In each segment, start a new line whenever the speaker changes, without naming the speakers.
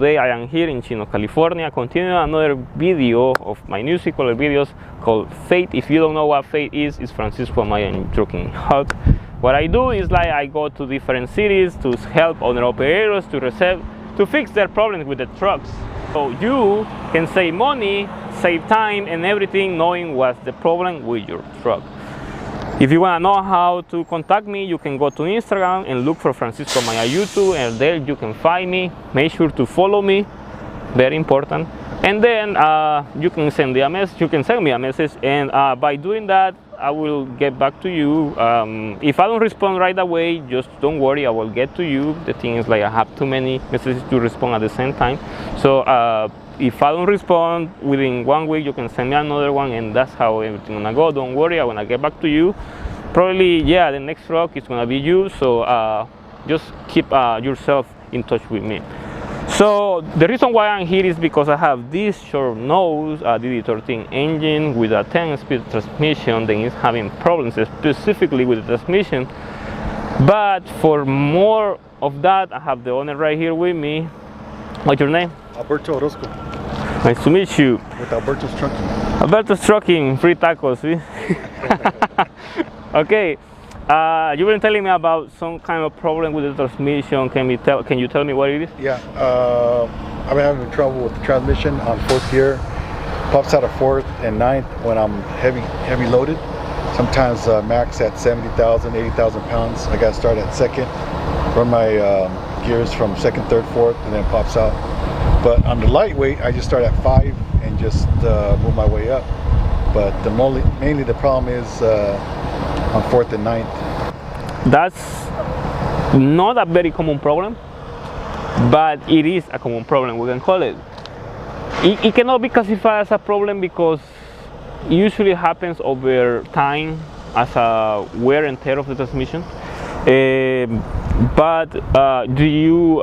today I am here in Chino, California, continuing another video of my new sequel videos called E8. If you don't know what E8 is FranciscoAmaya in Trucking HELP. What I do is like I go to different cities to help owner operators to fix their problems with the trucks. So you can save money, save time and everything knowing what's the problem with your truck. If you want to know how to contact me, you can go to Instagram and look for FranciscoAmaya YouTube, and there you can find me. Make sure to follow me, very important. And then you can send me a message. You can send me a message, and by doing that, I will get back to you. If I don't respond right away, just don't worry, I will get to you. The thing is, like, I have too many messages to respond at the same time. So if I don't respond within 1 week, you can send me another one, and that's how everything gonna go. Don't worry, I'm gonna get back to you. Probably, yeah, the next truck is gonna be you. So just keep yourself in touch with me. So the reason why I'm here is because I have this short nose DD13 engine with a 10-speed transmission that is having problems specifically with the transmission. But for more of that, I have the owner right here with me. What's your name?
Alberto Orozco.
Nice to meet you.
With Alberto's Trucking.
Alberto's Trucking, free tacos, see? Okay. You were telling me about some kind of problem with the transmission. Can you tell me what it is?
Yeah, I've been having trouble with the transmission on 4th gear. Pops out of 4th and 9th when I'm heavy loaded. Sometimes max at 70,000, 80,000 pounds. I got to start at 2nd, run my gears from 2nd, 3rd, 4th, and then pops out. But on the lightweight, I just start at 5 and just move my way up. But mainly the problem is on 4th and 9th.
That's not a very common problem, but it is a common problem, we can call it. It cannot be classified as a problem because it usually happens over time as a wear and tear of the transmission. But do you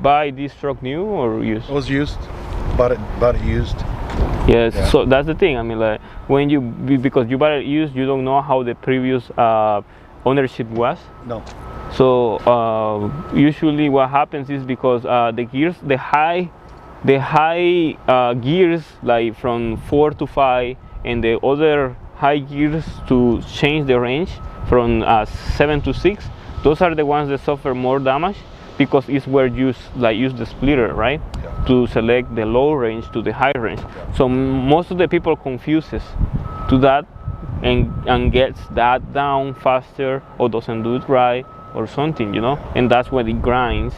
buy this truck new or used?
It was used, bought it used.
Yes,
yeah.
So that's the thing. I mean, like, because you buy it used, you don't know how the previous ownership was.
No.
So usually what happens is because the gears, the high gears, like from 4 to 5, and the other high gears to change the range from 7 to 6, those are the ones that suffer more damage because it's where you use the splitter, right?
Yeah.
To select the low range to the high range. Yeah. So most of the people confuses to that and gets that down faster or doesn't do it right or something, you know, and that's when it grinds.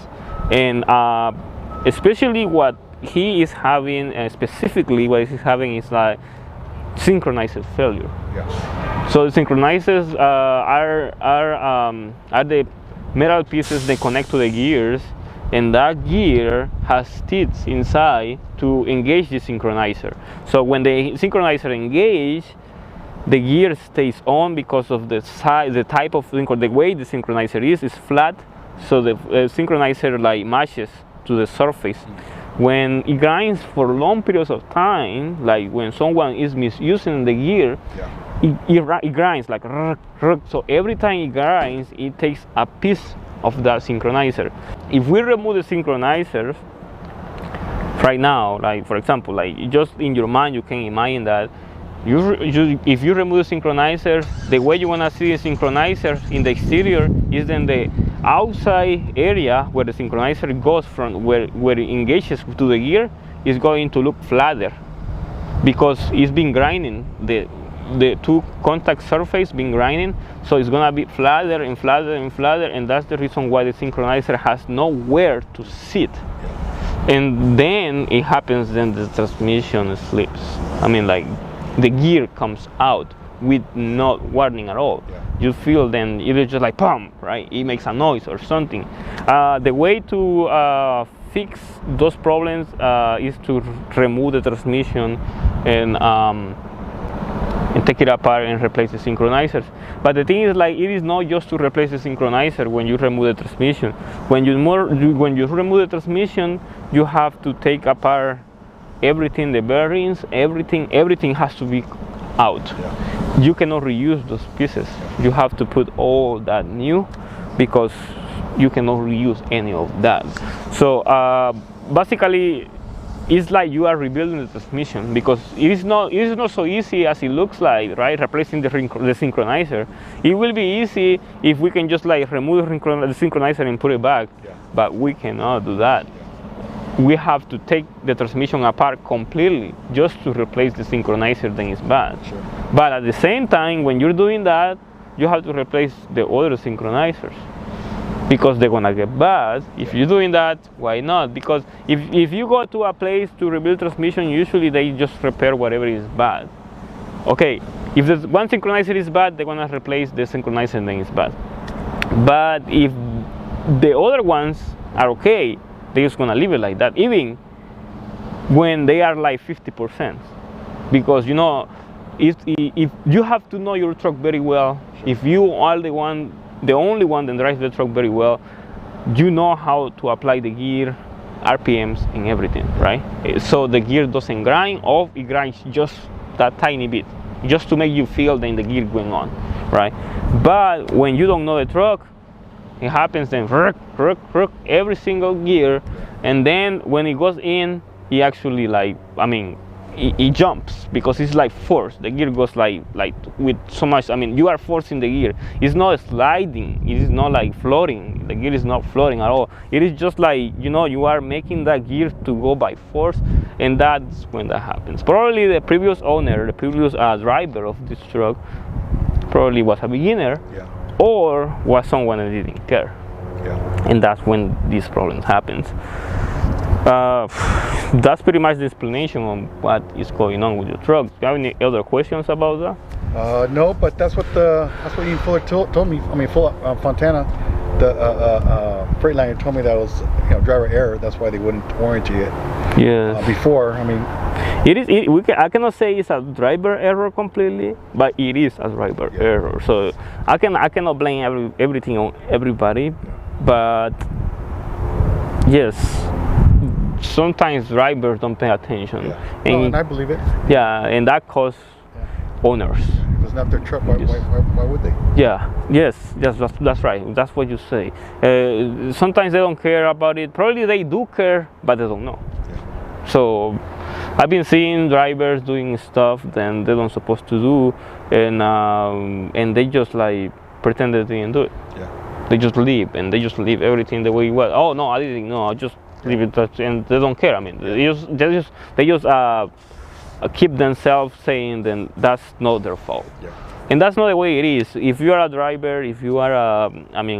And especially what he is having, specifically what he's having is like synchronizer failure.
Yeah.
So the synchronizers are the metal pieces that connect to the gears, and that gear has teeth inside to engage the synchronizer. So when the synchronizer engages, the gear stays on because of the size, the type of the way the synchronizer is flat, so the synchronizer like matches to the surface. When it grinds for long periods of time, like when someone is misusing the gear,
yeah.
it grinds like so every time it grinds, it takes a piece of that synchronizer. If we remove the synchronizers right now, like for example, like just in your mind you can imagine that if you remove the synchronizers, the way you want to see the synchronizers in the exterior is in the outside area where the synchronizer goes from, where it engages to the gear, is going to look flatter because it's been grinding. The two contact surface been grinding, so it's gonna be flatter and flatter and flatter, and that's the reason why the synchronizer has nowhere to sit. And then it happens, then the transmission slips. I mean, like, the gear comes out with no warning at all. Yeah. You feel then it is just like pump, right? It makes a noise or something. The way to fix those problems is to remove the transmission and take it apart and replace the synchronizers. But the thing is, like, it is not just to replace the synchronizer when you remove the transmission. When you remove the transmission, you have to take apart everything, the bearings, everything has to be out. Yeah. You cannot reuse those pieces. You have to put all that new because you cannot reuse any of that. So basically it's like you are rebuilding the transmission, because it is not so easy as it looks like, right? Replacing the synchronizer. It will be easy if we can just like remove the synchronizer and put it back, but we cannot do that. We have to take the transmission apart completely just to replace the synchronizer, then it's bad.
Sure.
But at the same time, when you're doing that, you have to replace the other synchronizers, because they're gonna get bad. If you're doing that, why not? Because if you go to a place to rebuild transmission, usually they just repair whatever is bad. Okay, if the one synchronizer is bad, they're gonna replace the synchronizer and then it's bad. But if the other ones are okay, they're just gonna leave it like that, even when they are like 50%. Because you know, if you have to know your truck very well, if you are the only one that drives the truck very well, you know how to apply the gear, RPMs, and everything, right? So the gear doesn't grind, or it grinds just that tiny bit, just to make you feel that the gear going on, right? But when you don't know the truck, it happens then every single gear, and then when it goes in, it actually like, I mean, it jumps, because it's like force. The gear goes like with so much, I mean, you are forcing the gear. It's not sliding, it is not like floating. The gear is not floating at all. It is just like, you know, you are making that gear to go by force, and that's when that happens. Probably the previous owner, the previous driver of this truck, probably was a beginner, or was someone that didn't care, and that's when these problems happens. That's pretty much the explanation on what is going on with your truck. Do you have any other questions about that?
No, but that's what Ian Fuller told me. I mean, Fontana, the freightliner, told me that was, you know, driver error. That's why they wouldn't warranty it.
Yes.
Before, I mean,
I cannot say it's a driver error completely, but it is a driver error. So I cannot blame everything on everybody, but yes, sometimes drivers don't pay attention.
And I believe it.
Yeah, and that causes owners.
If it's not their truck, why would they?
Yes, that's right. That's what you say. Sometimes they don't care about it. Probably they do care, but they don't know. So I've been seeing drivers doing stuff that they don't supposed to do, and they just like pretend they didn't do it. They just leave, and they just leave everything the way it was. Oh no, I didn't know. I just leave it, and they don't care. I mean, they just keep themselves saying that that's not their fault. And that's not the way it is. If you are a driver, if you are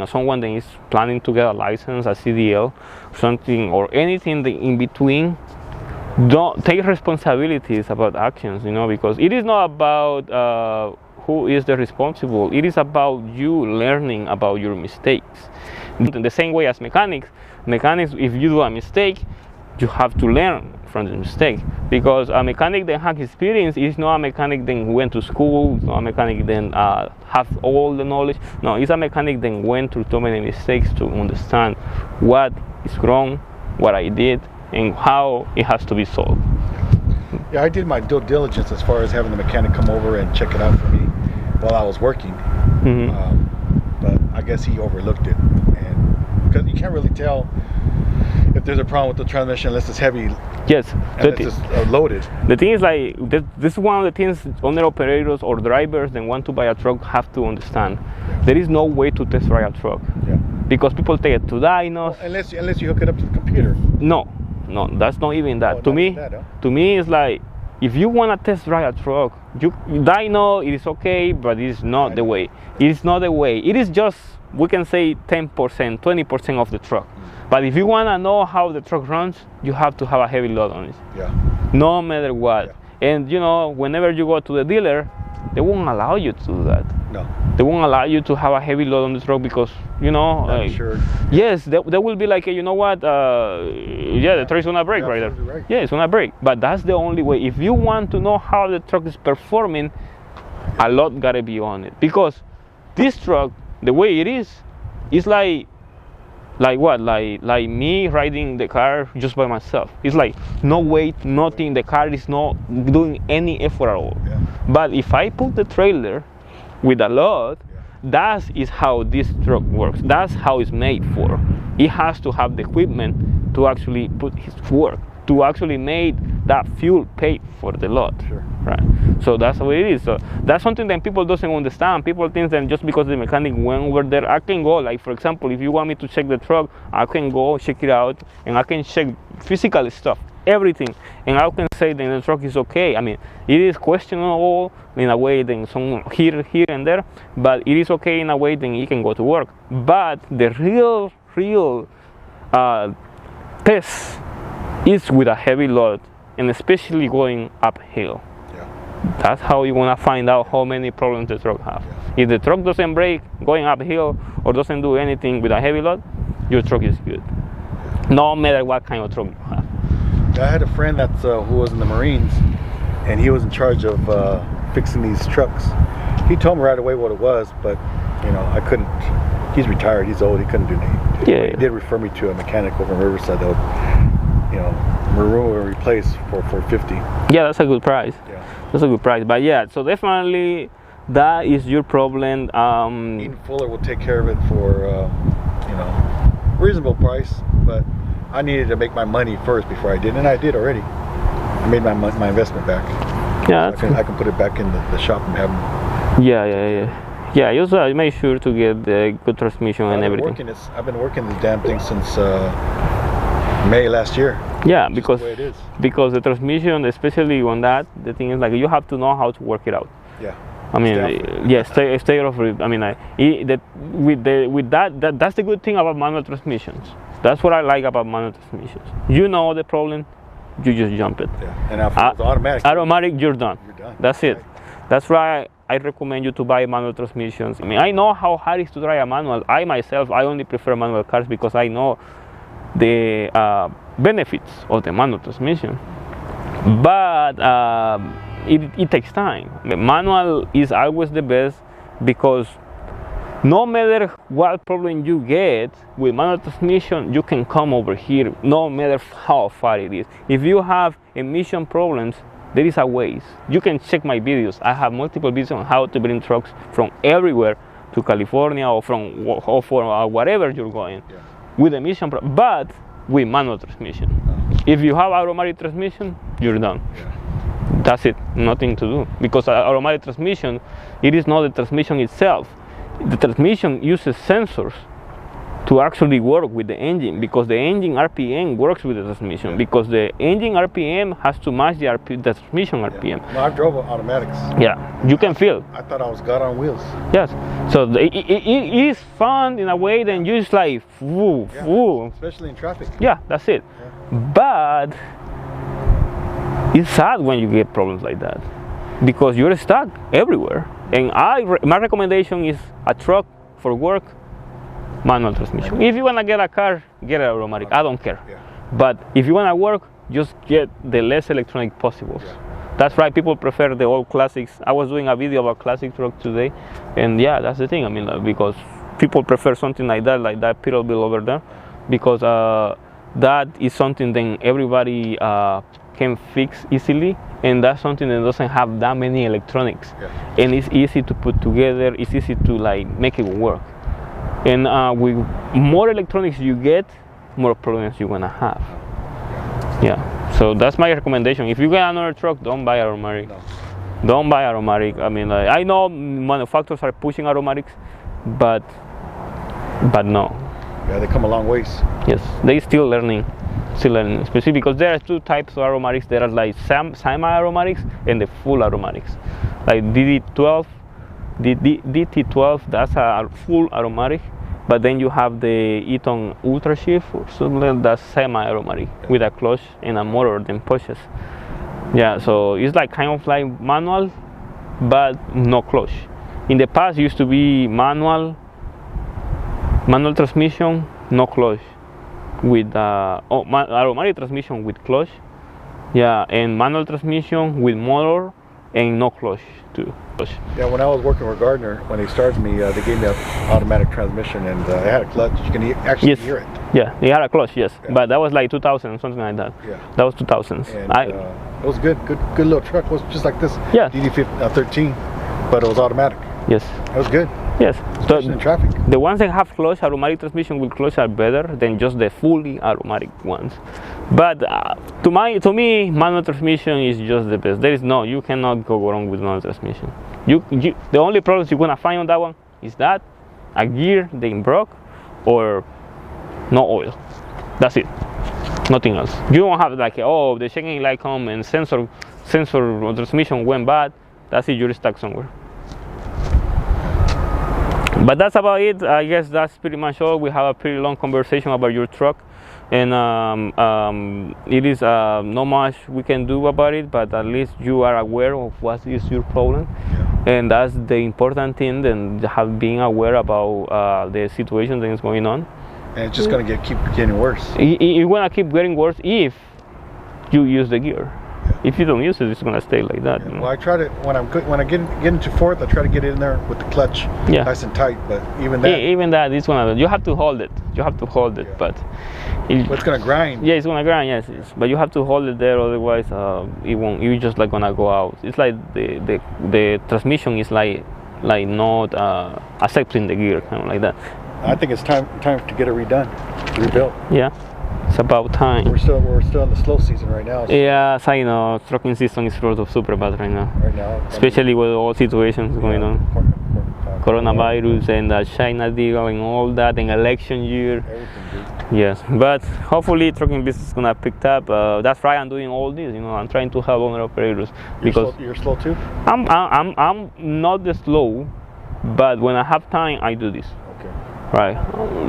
someone that is planning to get a license, a CDL, something, or anything in between, don't take responsibilities about actions, you know, because it is not about who is the responsible. It is about you learning about your mistakes. In the same way as mechanics, if you do a mistake, you have to learn from the mistake, because a mechanic that has experience is not a mechanic that went to school, not a mechanic that have all the knowledge. No, it's a mechanic that went through so many mistakes to understand what is wrong, what I did, and how it has to be solved.
Yeah, I did my due diligence as far as having the mechanic come over and check it out for me while I was working. But I guess he overlooked it, and because you can't really tell if there's a problem with the transmission unless it's heavy.
Yes,
and it's loaded.
The thing is, like, this is one of the things owner operators or drivers that want to buy a truck have to understand. There is no way to test drive a truck, because people take it to dynos.
Well, unless you hook it up to the computer.
No, that's not even that.
Oh,
to me, it's like, if you want to test drive a truck, dyno, it is okay, but it is not the way. It is not the way. It is just, we can say 10%, 20% of the truck. But if you want to know how the truck runs, you have to have a heavy load on it. No matter what. And you know, whenever you go to the dealer, they won't allow you to do that.
No.
They won't allow you to have a heavy load on the truck, because, you know, yes, they will be like, you know what, the truck is gonna break right there. Right. Yeah, it's gonna break. But that's the only way. If you want to know how the truck is performing, a lot gotta be on it. Because this truck, the way it is like what? Like me riding the car just by myself. It's like no weight, nothing. The car is not doing any effort at all. But if I put the trailer with a load, that is how this truck works. That's how it's made for. it has to have the equipment to actually put his work, to actually make that fuel pay for the load.
Sure.
Right. So that's the way it is. So that's something that people doesn't understand. People think that just because the mechanic went over there, I can go. Like, for example, if you want me to check the truck, I can go check it out, and I can check physical stuff, everything, and I can say that the truck is okay. I mean, it is questionable in a way, then some here and there, but it is okay in a way, then it can go to work. But the real test is with a heavy load, and especially going uphill. That's how you want to find out how many problems the truck has. If the truck doesn't brake going uphill or doesn't do anything with a heavy load, your truck is good. No matter what kind of truck you have.
I had a friend that's who was in the Marines, and he was in charge of fixing these trucks. He told me right away what it was, but you know, I couldn't. He's retired. He's old. He couldn't do anything.
Yeah.
He did refer me to a mechanic over in Riverside that would, you know, remove and replace for $450.
Yeah, that's a good price.
Yeah.
That's a good price. But yeah, so definitely that is your problem.
Eaton Fuller will take care of it for you know, reasonable price, but I needed to make my money first before I did, and I did already. I made my investment back.
Yeah,
so I can put it back in the shop and have them.
Yeah, you also make sure to get the good transmission and everything.
I've been working this damn thing since May last year.
Yeah, because
the way it is.
Because the transmission, especially on that, the thing is like you have to know how to work it out.
Yeah.
I mean, yeah, stay off it. I mean, that's the good thing about manual transmissions. That's what I like about manual transmissions. You know the problem, you just jump it.
Yeah. And after it's automatic.
Automatic, you're done.
You're done.
That's it.
Right.
That's why I recommend you to buy manual transmissions. I mean, I know how hard it is to drive a manual. I myself, I only prefer manual cars because I know the benefits of the manual transmission. But it takes time. The manual is always the best because no matter what problem you get with manual transmission, you can come over here no matter how far it is. If you have emission problems, there is a ways. You can check my videos. I have multiple videos on how to bring trucks from everywhere to California or from wherever you're going with emission problem, but with manual transmission. If you have automatic transmission, you're done. That's it, nothing to do. Because automatic transmission, it is not the transmission itself. The transmission uses sensors to actually work with the engine, because the engine RPM works with the transmission, because the engine RPM has to match the transmission RPM.
No, I've drove automatics.
Yeah, you can feel.
I thought I was God on wheels.
Yes, so it is fun in a way that you just like, woo, woo.
Especially in traffic.
Yeah, that's it. Yeah. But it's sad when you get problems like that, because you're stuck everywhere. And my recommendation is a truck for work, manual transmission. If you want to get a car, get an automatic. I don't care. Yeah. But if you want to work, just get the less electronic possible. Yeah. That's why people prefer the old classics. I was doing a video about classic truck today, and yeah, that's the thing. I mean, because people prefer something like that peterbilt over there, because that is something that everybody can fix easily, and that's something that doesn't have that many electronics, and it's easy to put together. It's easy to like make it work. And with more electronics you get, more problems you're gonna have. Yeah, so that's my recommendation. If you get another truck, don't buy automatic. No. Don't buy automatic. I mean, I know manufacturers are pushing automatics, but no.
Yeah, they come a long ways.
Yes, they still learning, especially because there are two types of aromatics. There are like semi-aromatics and the full aromatics. Like DT12, that's a full aromatic, but then you have the E8 Ultra Shift or something that's semi-aromatic with a clutch and a motor that pushes. Yeah, so it's like kind of like manual, but no clutch. In the past, it used to be manual transmission, no clutch, with automatic transmission with clutch, yeah, and manual transmission with motor and no clutch too.
Yeah, when I was working with Gardner, when they started me, they gave me an automatic transmission, and it had a clutch. You can actually hear it.
Yeah, it had a clutch, yes, but that was like 2000, something like that.
Yeah,
that was 2000s.
It was good little truck. It was just like this.
Yeah,
DD13, but it was automatic.
Yes,
it was good.
Yes.
especially in traffic.
The ones that have clutch automatic transmission will clutch are better than just the fully automatic ones. But to me, manual transmission is just the best. You cannot go wrong with manual transmission. The only problems you're gonna find on that one is that a gear they broke or no oil. That's it. Nothing else. You don't have like, oh, the checking light come and sensor transmission went bad. That's it. You're stuck somewhere. But that's about it. I guess that's pretty much all. We have a pretty long conversation about your truck, and it is not much we can do about it, but at least you are aware of what is your problem, and that's the important thing. And have being aware about the situation that is going on.
And it's just gonna keep getting worse.
It's gonna keep getting worse if you use the gear. If you don't use it, it's gonna stay like that.
Well, I try to when I get into fourth, I try to get in there with the clutch nice and tight. But even that,
it's gonna. You have to hold it. But
it's gonna grind.
Yeah, it's gonna grind. Yes, but you have to hold it there, otherwise it won't. You're just like gonna go out. It's like the transmission is like not accepting the gear, kind of like that.
I think it's time to get it rebuilt.
Yeah. It's about time.
We're still in the slow season right now. So.
Yeah, so I know trucking season is sort of super bad right now. Especially with all situations going on. Coronavirus and the China deal and all that, and election year.
Everything, dude.
Yes, but hopefully trucking business is gonna pick up. That's why I'm doing all this. I'm trying to help owner operators because
you're slow too.
I'm not the slow, but when I have time, I do this. Right,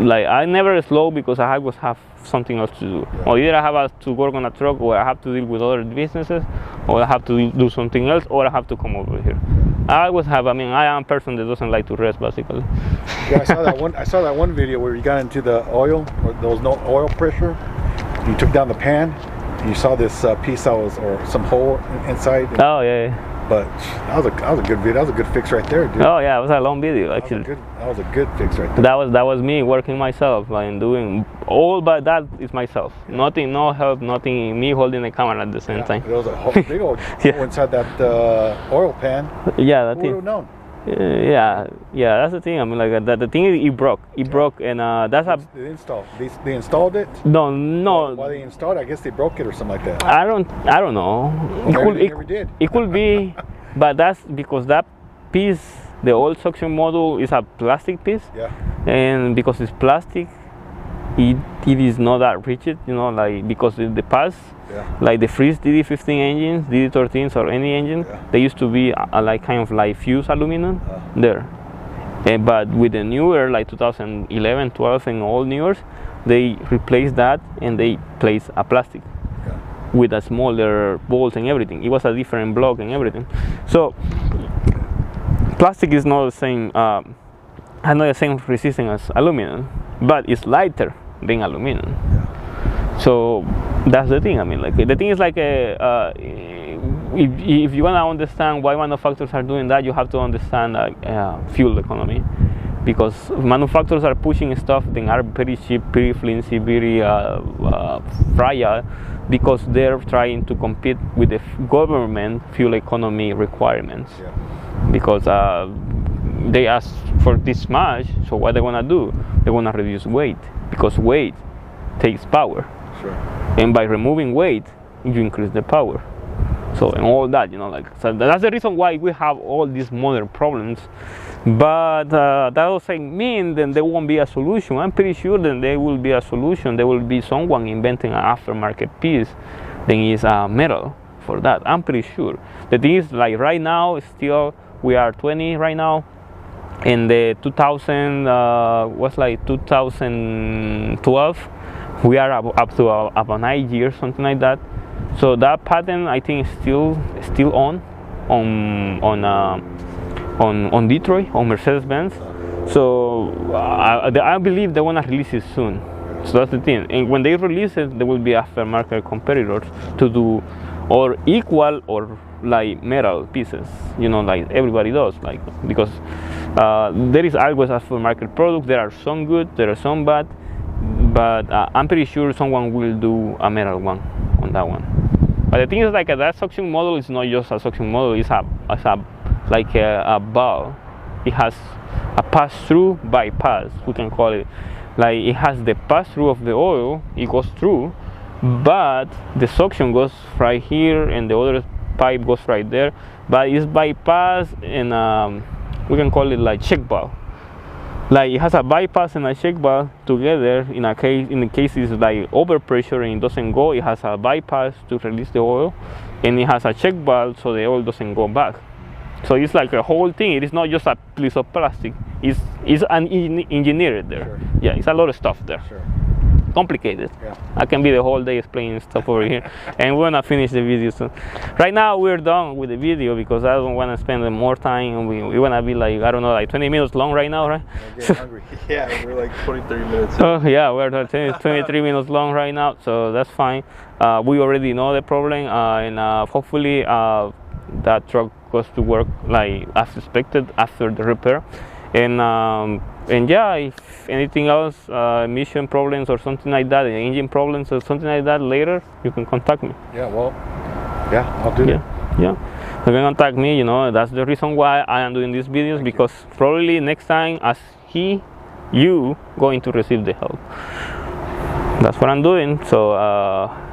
like I never slow because I always have something else to do. Or either I have to work on a truck, or I have to deal with other businesses, or I have to do something else, or I have to come over here. I always have. I am a person that doesn't like to rest, basically.
Yeah, I saw that one video where you got into the oil, or there was no oil pressure. You took down the pan. And you saw this piece or some hole inside.
Oh yeah.
But that was a good video. That was a good fix right there, dude.
Oh yeah, it was a long video actually.
That was a good fix right there.
That was me working myself, like doing all, but that is myself. Nothing, no help, nothing. Me holding the camera at the same time.
There was a whole big old hole inside that oil pan.
Yeah, that
thing. Who would have known?
Yeah, that's the thing. I mean, like the thing is, it broke. It broke, and that's a.
They installed it.
No.
Why they installed it? I guess they broke it or something like that.
I don't know. It could be, but that's because that piece, the old suction module, is a plastic piece.
Yeah.
And because it's plastic, it is not that rigid. Like because in the past. Yeah. Like the Freeze DD15 engines, DD13s, or any engine, they used to be like kind of like fused aluminum there. But with the newer, like 2011, 12, and all newers, they replaced that and they placed a plastic with a smaller bolts and everything. It was a different block and everything. So plastic is not the same, not the same resistance as aluminum, but it's lighter than aluminum. So that's the thing. I mean, like the thing is like if you wanna understand why manufacturers are doing that, you have to understand fuel economy, because manufacturers are pushing stuff that are very cheap, very flimsy, very fragile, because they're trying to compete with the government fuel economy requirements. Because they ask for this much, so what they're gonna do? They're gonna reduce weight, because weight takes power. And by removing weight, you increase the power. So and all that, so that's the reason why we have all these modern problems. But that doesn't mean that there won't be a solution. I'm pretty sure that there will be a solution. There will be someone inventing an aftermarket piece that is metal for that. I'm pretty sure. The thing is, like right now, still we are 20 right now. In the 2012. We are up to about 9 years, something like that. So that patent, I think, is still on Detroit, on Mercedes-Benz. So I believe they want to release it soon. So that's the thing. And when they release it, there will be aftermarket competitors to do or equal or like metal pieces. Like everybody does. Like because there is always aftermarket products. There are some good, there are some bad. But I'm pretty sure someone will do a metal one on that one. But the thing is, like that suction model is not just a suction model. It's like a ball it has a pass-through bypass, we can call it. Like it has the pass-through of the oil, it goes through, but the suction goes right here and the other pipe goes right there, but it's bypass and we can call it like check valve. Like it has a bypass and a check valve together. In the case it's like overpressure and it doesn't go, it has a bypass to release the oil, and it has a check valve so the oil doesn't go back. So it's like a whole thing. It is not just a piece of plastic. It's engineered there.
Sure.
Yeah, it's a lot of stuff there.
Sure.
Complicated.
Yeah.
I can be the whole day explaining stuff over here, and we're gonna finish the video soon. Right now we're done with the video because I don't want to spend more time. We want to be like, I don't know, like 20 minutes long right now, right?
I'm getting hungry.
Yeah, we're like 20-30 minutes.
Oh yeah, we're 23 minutes long right now, so that's fine. We already know the problem, and hopefully that truck goes to work like as expected after the repair. And yeah, if anything else, emission problems or something like that, engine problems or something like that later, you can contact me.
Yeah, well, yeah, I'll do that.
Yeah, you can contact me. You know, that's the reason why I am doing these videos.
Thank
because
you.
probably next time, as you going to receive the help. That's what I'm doing. So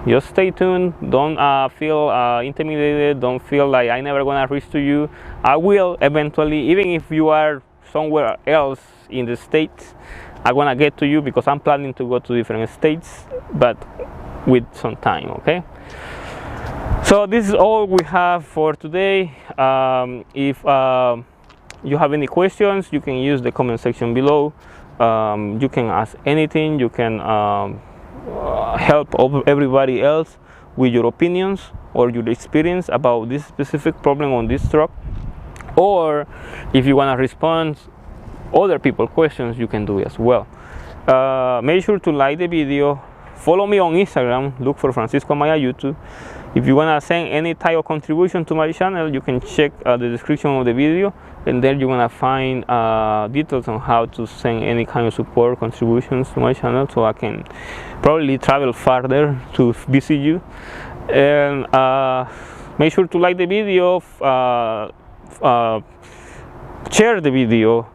just stay tuned. Don't feel intimidated. Don't feel like I never gonna reach to you. I will eventually, even if you are somewhere else in the States, I'm gonna get to you because I'm planning to go to different states, but with some time. Okay, so this is all we have for today. If you have any questions, you can use the comment section below. You can ask anything. You can help everybody else with your opinions or your experience about this specific problem on this truck. Or if you want to respond other people's questions, you can do it as well. Make sure to like the video. Follow me on Instagram. Look for FranciscoAmaya YouTube. If you want to send any type of contribution to my channel, you can check the description of the video, and there you're going to find details on how to send any kind of support contributions to my channel, so I can probably travel farther to visit you. And make sure to like the video, share the video,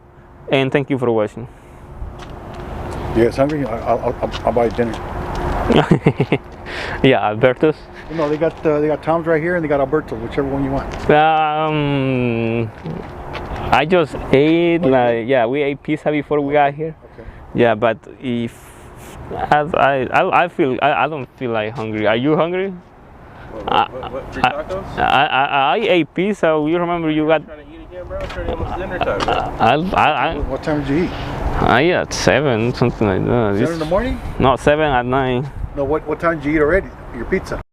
and thank you for watching.
You guys hungry? I'll buy dinner.
Yeah, Alberto's.
You know, they got Tom's right here and they got Alberto's, whichever one you want.
I just ate, like, yeah, we ate pizza before we got here.
Okay.
Yeah, but if I don't feel like hungry. Are you hungry?
What free tacos?
I ate pizza. You remember you got?
Trying to eat again, bro? It's almost dinner time.
What time did you eat?
I ate at 7, something like that.
7 in the morning?
No, 7 at 9.
No, what time did you eat already? Your pizza?